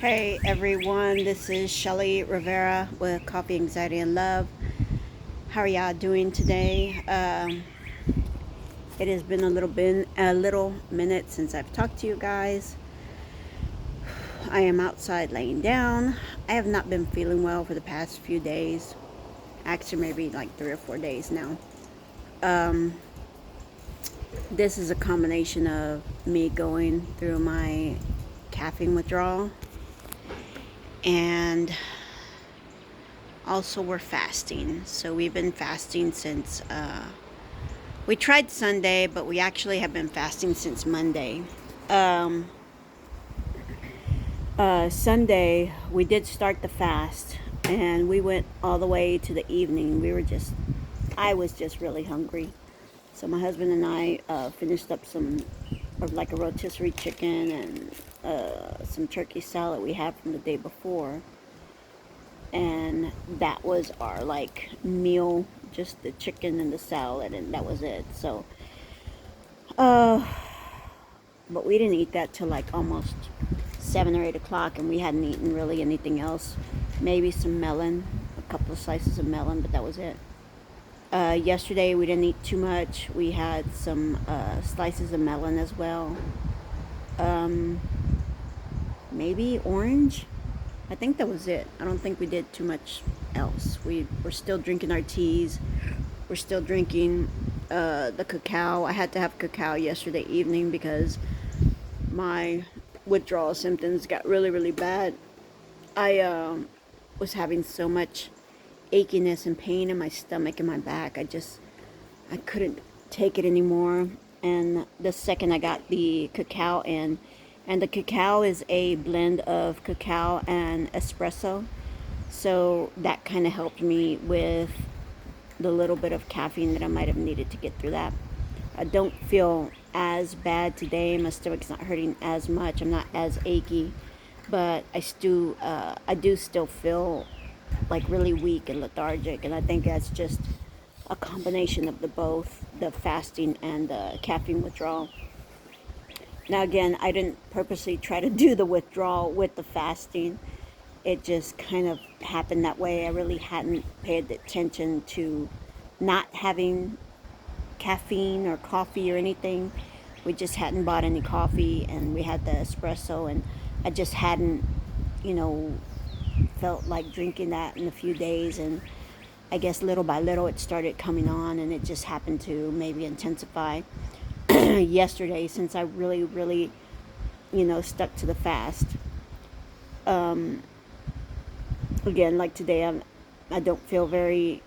Hey everyone, this is Shelly Rivera with Coffee Anxiety and Love. How are y'all doing today? It has been a little minute since I've talked to you guys. I am outside laying down. I have not been feeling well for the past few days. Actually, maybe like 3 or 4 days now. Um, this is a combination of me going through my caffeine withdrawal and also we're fasting. So we've been fasting since we tried Sunday, but we actually have been fasting since Monday. um, Sunday we did start the fast, and we went all the way to the evening. I was just really hungry, so my husband and I finished up some of like a rotisserie chicken and some turkey salad we had from the day before, and that was our like meal, just the chicken and the salad, and that was it. So uh but we didn't eat that till like almost 7 or 8 o'clock, and we hadn't eaten really anything else. Maybe some melon, a couple of slices of melon, but that was it. Yesterday we didn't eat too much. We had some slices of melon as well. um Maybe orange. I think that was it. I don't think we did too much else. We're still drinking our teas. We're still drinking the cacao. I had to have cacao yesterday evening because my withdrawal symptoms got really, really bad. I was having so much achiness and pain in my stomach and my back. I couldn't take it anymore. And the second I got the cacao in, and the cacao is a blend of cacao and espresso, so that kind of helped me with the little bit of caffeine that I might have needed to get through that. I don't feel as bad today. My stomach's not hurting as much. I'm not as achy, but I do still feel like really weak and lethargic, and I think that's just a combination of the both, the fasting and the caffeine withdrawal. Now again, I didn't purposely try to do the withdrawal with the fasting. It just kind of happened that way. I really hadn't paid attention to not having caffeine or coffee or anything. We just hadn't bought any coffee, and we had the espresso, and I just hadn't, you know, felt like drinking that in a few days. And I guess little by little it started coming on, and it just happened to maybe intensify yesterday, since I really, really, stuck to the fast. Um, Again, like today, I don't feel very,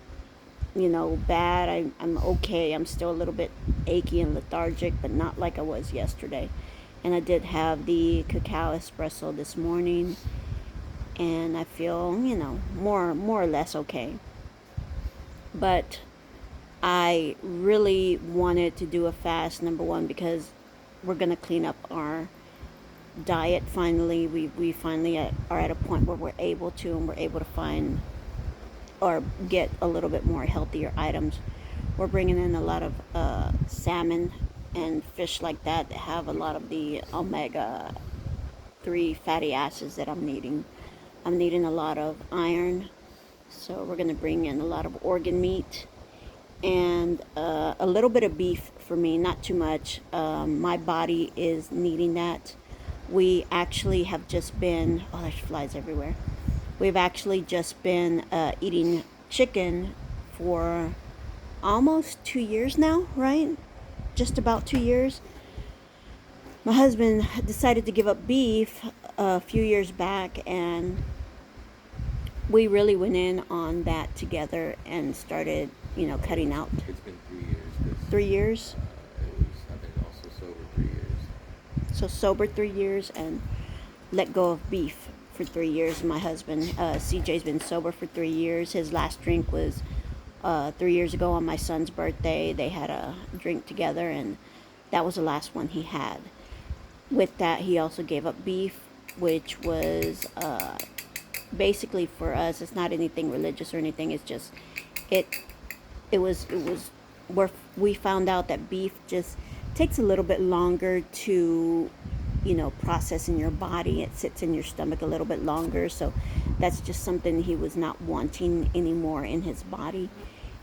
bad. I'm okay. I'm still a little bit achy and lethargic, but not like I was yesterday. And I did have the cacao espresso this morning, and I feel, more or less okay. But I really wanted to do a fast, number one, because we're going to clean up our diet finally. We finally are at a point where we're able to, and we're able to find or get a little bit more healthier items. We're bringing in a lot of salmon and fish like that have a lot of the omega 3 fatty acids that I'm needing. I'm needing a lot of iron, so we're going to bring in a lot of organ meat and a little bit of beef for me, not too much. My body is needing that. We actually have just been, oh, there's flies everywhere. We've actually just been eating chicken for almost 2 years now, right? Just about 2 years. My husband decided to give up beef a few years back, and we really went in on that together and started, cutting out. It's been 3 years because 3 years. I've been also sober 3 years. So sober 3 years and let go of beef for 3 years. My husband, CJ's been sober for 3 years. His last drink was 3 years ago on my son's birthday. They had a drink together, and that was the last one he had. With that, he also gave up beef, which was basically for us. It's not anything religious or anything. It's just it. It was where we found out that beef just takes a little bit longer to process in your body. It sits in your stomach a little bit longer. So that's just something he was not wanting anymore in his body.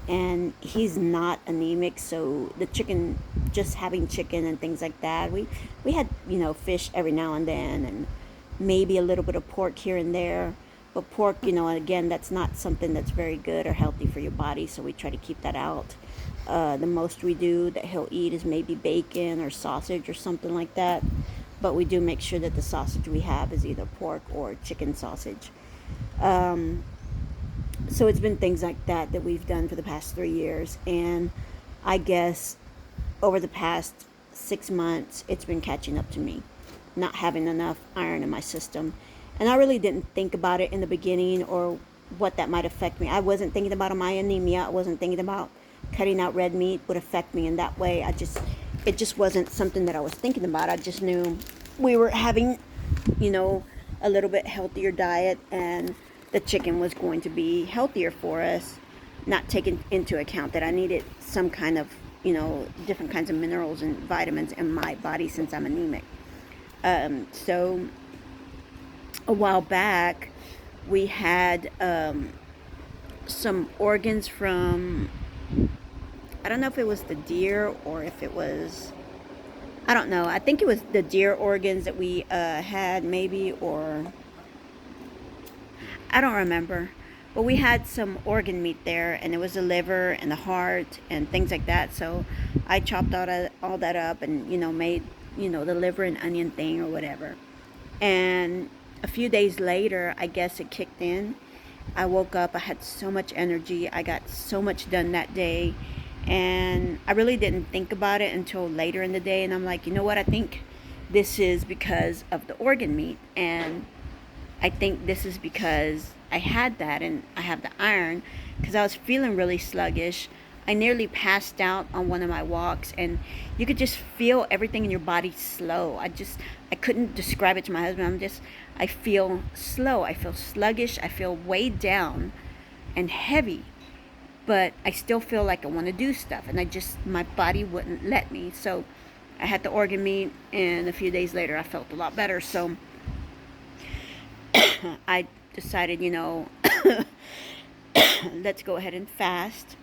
And he's not anemic, so the chicken, just having chicken and things like that, we had fish every now and then, and maybe a little bit of pork here and there. But pork, again, that's not something that's very good or healthy for your body, so we try to keep that out. The most we do that he'll eat is maybe bacon or sausage or something like that. But we do make sure that the sausage we have is either pork or chicken sausage. So it's been things like that that we've done for the past 3 years. And I guess over the past 6 months, it's been catching up to me, not having enough iron in my system. And I really didn't think about it in the beginning or what that might affect me. I wasn't thinking about my anemia. I wasn't thinking about cutting out red meat would affect me in that way. It just wasn't something that I was thinking about. I just knew we were having, a little bit healthier diet, and the chicken was going to be healthier for us, not taking into account that I needed some kind of, different kinds of minerals and vitamins in my body since I'm anemic. So a while back, we had some organs from, I don't know if it was the deer or if it was, I don't know. I think it was the deer organs that we had maybe, or I don't remember. But we had some organ meat there, and it was the liver and the heart and things like that. So I chopped all that up and, made, the liver and onion thing or whatever. And a few days later, I guess it kicked in. I woke up, I had so much energy. I got so much done that day. And I really didn't think about it until later in the day. And I'm like, you know what? I think this is because of the organ meat. And I think this is because I had that and I have the iron, because I was feeling really sluggish. I nearly passed out on one of my walks, and you could just feel everything in your body slow. I couldn't describe it to my husband. I feel slow. I feel sluggish. I feel weighed down and heavy, but I still feel like I want to do stuff, and my body wouldn't let me. So I had the organ meat, and a few days later I felt a lot better. So I decided, let's go ahead and fast.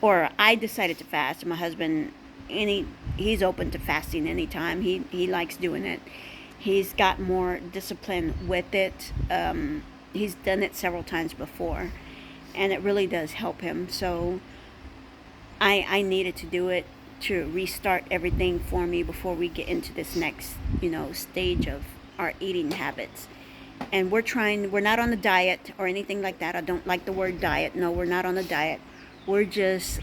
Or I decided to fast. My husband, he's open to fasting anytime. He likes doing it. He's got more discipline with it. He's done it several times before, and it really does help him. So I needed to do it to restart everything for me before we get into this next, stage of our eating habits. And we're not on a diet or anything like that. I don't like the word diet. No, we're not on a diet. We're just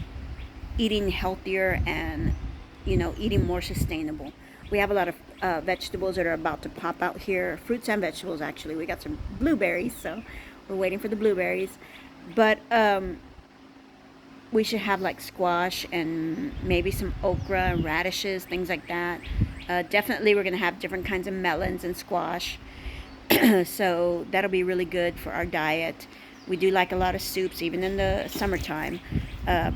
eating healthier and, eating more sustainable. We have a lot of vegetables that are about to pop out here. Fruits and vegetables, actually. We got some blueberries, so we're waiting for the blueberries. But we should have like squash and maybe some okra and radishes, things like that. Definitely we're going to have different kinds of melons and squash. So that'll be really good for our diet. We do like a lot of soups, even in the summertime.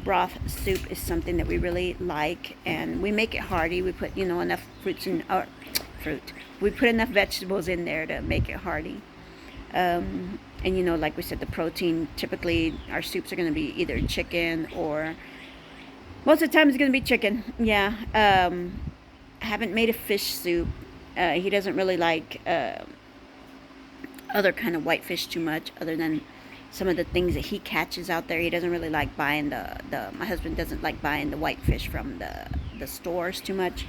Broth soup is something that we really like, and we make it hearty. We put, enough fruit. We put enough vegetables in there to make it hearty. And, like we said, the protein, typically our soups are going to be either chicken or, most of the time it's going to be chicken. Yeah. I haven't made a fish soup. He doesn't really like other kind of white fish too much, other than some of the things that he catches out there. He doesn't really like buying my husband doesn't like buying the white fish from the stores too much.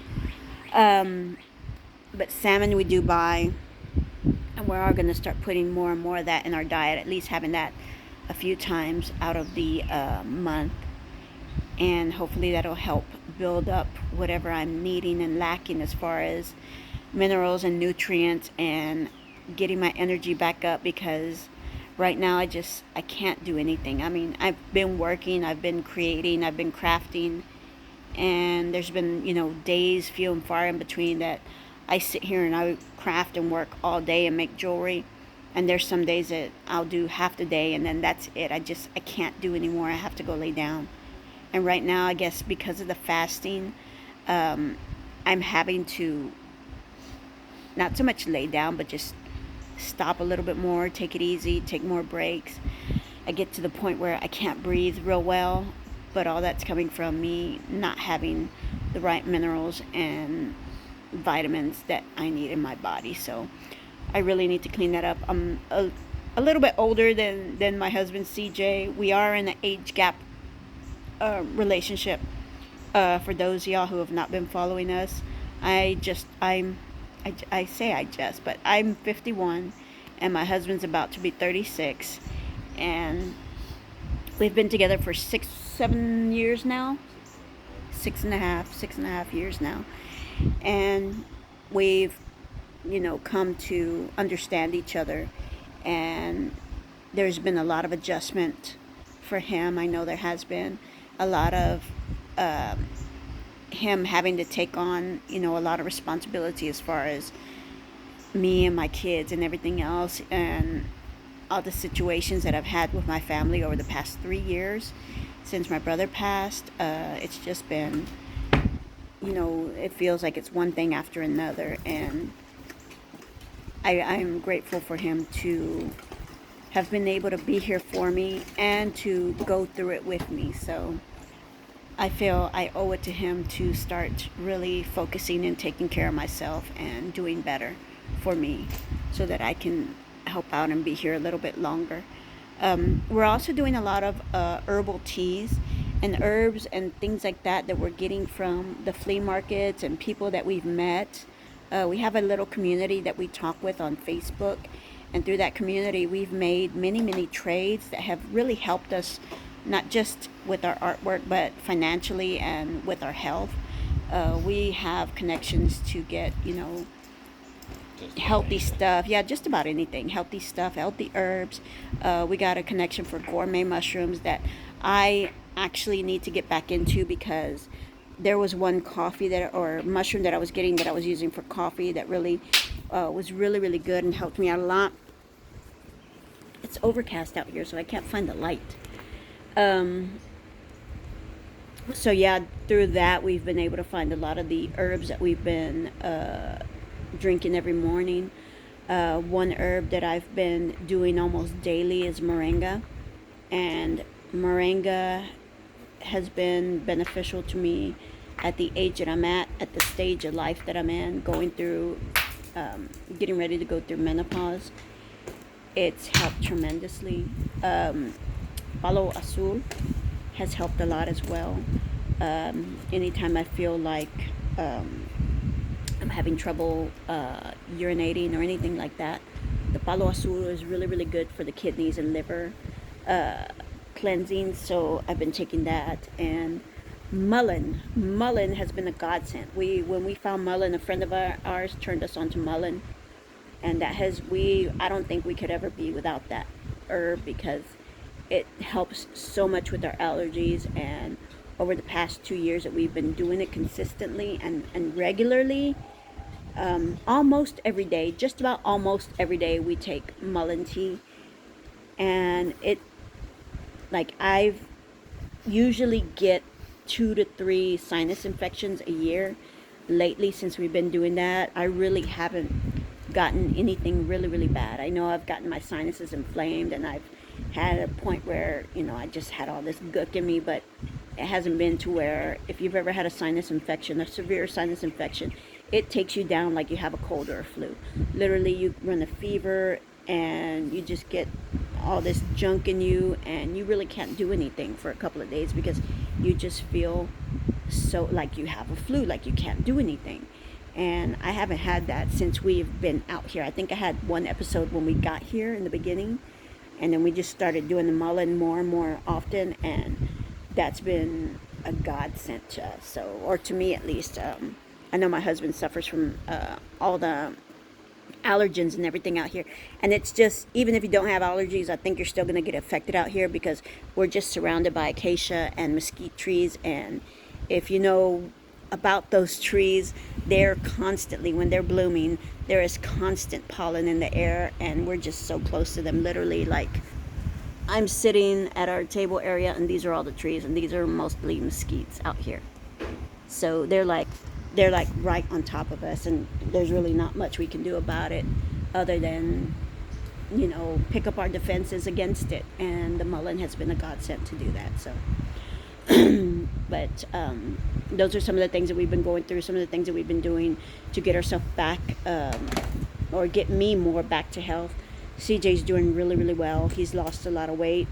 But salmon we do buy, and we are going to start putting more and more of that in our diet, at least having that a few times out of the month. And hopefully that'll help build up whatever I'm needing and lacking as far as minerals and nutrients, and getting my energy back up, because right now I can't do anything. I mean, I've been working, I've been creating, I've been crafting, and there's been, days few and far in between that I sit here and I craft and work all day and make jewelry. And there's some days that I'll do half the day and then that's it. I can't do anymore. I have to go lay down. And right now, I guess because of the fasting, I'm having to not so much lay down, but just stop a little bit more, take it easy, take more breaks. I get to the point where I can't breathe real well, but all that's coming from me not having the right minerals and vitamins that I need in my body. So I really need to clean that up. I'm a little bit older than my husband CJ. We are in an age gap relationship. For those of y'all who have not been following us, I say I just, but I'm 51 and my husband's about to be 36, and we've been together for 7 years now. 6.5 years now. And we've, come to understand each other. And there's been a lot of adjustment for him. I know there has been a lot of him having to take on, a lot of responsibility as far as me and my kids and everything else, and all the situations that I've had with my family over the past 3 years since my brother passed. It's just been, it feels like it's one thing after another, and I'm grateful for him to have been able to be here for me and to go through it with me. So I feel I owe it to him to start really focusing and taking care of myself and doing better for me so that I can help out and be here a little bit longer. We're also doing a lot of herbal teas and herbs and things like that we're getting from the flea markets and people that we've met. We have a little community that we talk with on Facebook, and through that community we've made many trades that have really helped us, not just with our artwork but financially and with our health. We have connections to get, healthy stuff. Yeah, just about anything. Healthy stuff, healthy herbs. We got a connection for gourmet mushrooms that I actually need to get back into, because there was one mushroom that I was getting that I was using for coffee that really was really good and helped me out a lot. It's overcast out here, so I can't find the light. So yeah, through that we've been able to find a lot of the herbs that we've been drinking every morning. One herb that I've been doing almost daily is moringa, and moringa has been beneficial to me at the age that I'm at the stage of life that I'm in, going through, getting ready to go through menopause. It's helped tremendously. Palo Azul has helped a lot as well. Anytime I feel like I'm having trouble urinating or anything like that, the Palo Azul is really good for the kidneys and liver cleansing. So I've been taking that. And mullein has been a godsend. When we found mullein, a friend of ours turned us on to mullein, and I don't think we could ever be without that herb, because it helps so much with our allergies. And over the past 2 years that we've been doing it consistently and regularly, almost every day, just about almost every day, we take mullein tea. And I've usually get 2 to 3 sinus infections a year. Lately, since we've been doing that, I really haven't gotten anything really bad. I know I've gotten my sinuses inflamed, and I've had a point where, I just had all this gook in me, but it hasn't been to where, if you've ever had a sinus infection, a severe sinus infection, it takes you down like you have a cold or a flu. Literally, you run a fever and you just get all this junk in you, and you really can't do anything for a couple of days because you just feel so like you have a flu, like you can't do anything. And I haven't had that since we've been out here. I think I had one episode when we got here in the beginning, and then we just started doing the mullein more and more often, and that's been a godsend to us. So, or to me at least. I know my husband suffers from all the allergens and everything out here, and it's just, even if you don't have allergies, I think you're still going to get affected out here, because we're just surrounded by acacia and mesquite trees. And if you know about those trees, they're constantly, when they're blooming, there is constant pollen in the air, and we're just so close to them. Literally, like, I'm sitting at our table area, and these are all the trees, and these are mostly mesquites out here. So they're like they're like right on top of us, and there's really not much we can do about it other than, you know, pick up our defenses against it. And the Mullen has been a godsend to do that. So, but those are some of the things that we've been going through, some of the things that we've been doing to get ourselves back, or get me more back to health. CJ's doing really, really well. He's lost a lot of weight.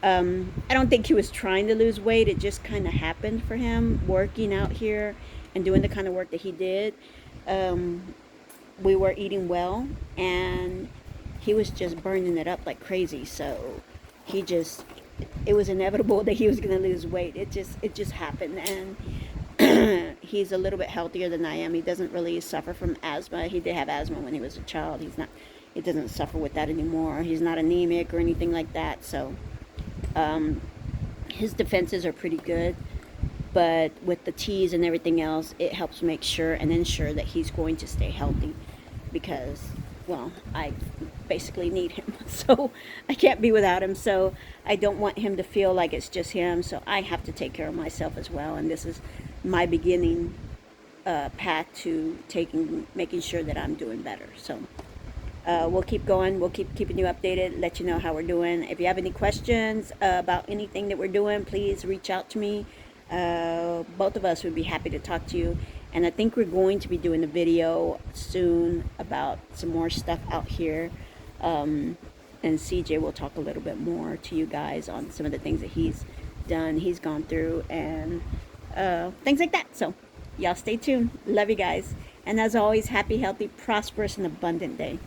I don't think he was trying to lose weight. It just kind of happened for him working out here and doing the kind of work that he did. We were eating well, and he was just burning it up like crazy. So it was inevitable that he was going to lose weight. It just happened. And he's a little bit healthier than I am. He doesn't really suffer from asthma. He did have asthma when he was a child. He doesn't suffer with that anymore. He's not anemic or anything like that. So his defenses are pretty good, but with the teas and everything else, it helps make sure and ensure that he's going to stay healthy, because, well, I basically need him, so I can't be without him. So I don't want him to feel like it's just him, so I have to take care of myself as well. And this is my beginning path to making sure that I'm doing better. So we'll keep going. We'll keep keeping you updated, let you know how we're doing. If you have any questions about anything that we're doing, please reach out to me. Both of us would be happy to talk to you. And I think we're going to be doing a video soon about some more stuff out here. And CJ will talk a little bit more to you guys on some of the things that he's done, he's gone through, and things like that. So y'all stay tuned. Love you guys. And as always, happy, healthy, prosperous, and abundant day.